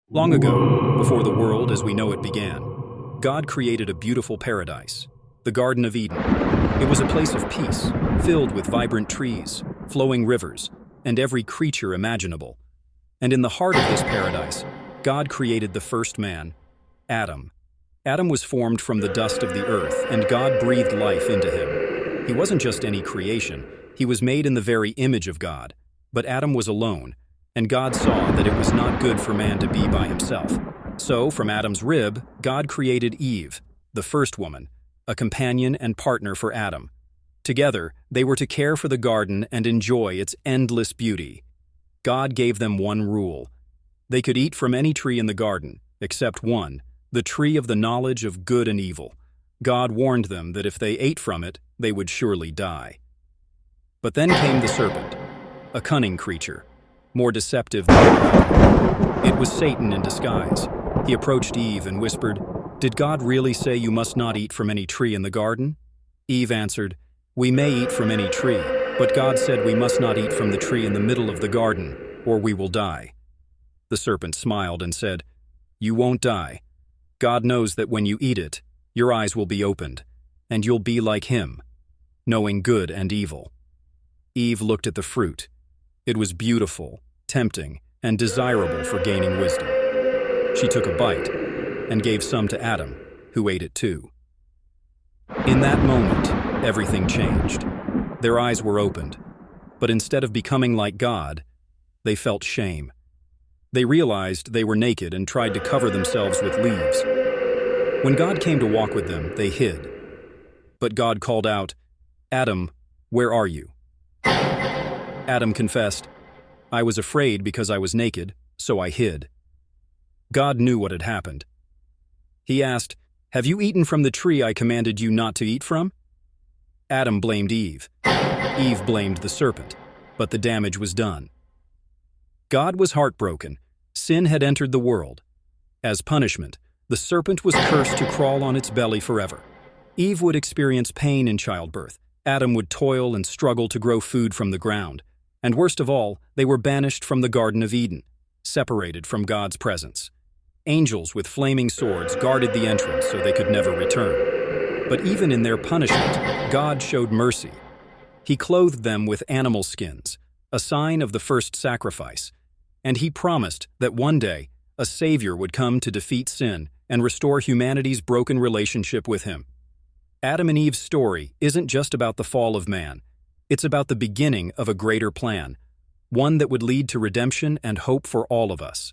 Long ago, before the world as we know it began, God created a beautiful paradise, the Garden of Eden. It was a place of peace, filled with vibrant trees, flowing rivers, and every creature imaginable. And in the heart of this paradise, God created the first man, Adam. Adam was formed from the dust of the earth, and God breathed life into him. He wasn't just any creation, he was made in the very image of God. But Adam was alone, and God saw that it was not good for man to be by himself. So, from Adam's rib, God created Eve, the first woman, a companion and partner for Adam. Together, they were to care for the garden and enjoy its endless beauty. God gave them one rule. They could eat from any tree in the garden, except one, the tree of the knowledge of good and evil. God warned them that if they ate from it, they would surely die. But then came the serpent, a cunning creature, more deceptive than any. It was Satan in disguise. He approached Eve and whispered, "Did God really say you must not eat from any tree in the garden?" Eve answered, "We may eat from any tree, but God said we must not eat from the tree in the middle of the garden, or we will die." The serpent smiled and said, "You won't die. God knows that when you eat it, your eyes will be opened, and you'll be like him, knowing good and evil." Eve looked at the fruit. It was beautiful, tempting, and desirable for gaining wisdom. She took a bite and gave some to Adam, who ate it too. In that moment, everything changed. Their eyes were opened, but instead of becoming like God, they felt shame. They realized they were naked and tried to cover themselves with leaves. When God came to walk with them, they hid. But God called out, "Adam, where are you?" Adam confessed, "I was afraid because I was naked, so I hid." God knew what had happened. He asked, "Have you eaten from the tree I commanded you not to eat from?" Adam blamed Eve. Eve blamed the serpent, but the damage was done. God was heartbroken. Sin had entered the world. As punishment, the serpent was cursed to crawl on its belly forever. Eve would experience pain in childbirth. Adam would toil and struggle to grow food from the ground. And worst of all, they were banished from the Garden of Eden, separated from God's presence. Angels with flaming swords guarded the entrance so they could never return. But even in their punishment, God showed mercy. He clothed them with animal skins, a sign of the first sacrifice, and he promised that one day a Savior would come to defeat sin and restore humanity's broken relationship with him. Adam and Eve's story isn't just about the fall of man. It's about the beginning of a greater plan, one that would lead to redemption and hope for all of us.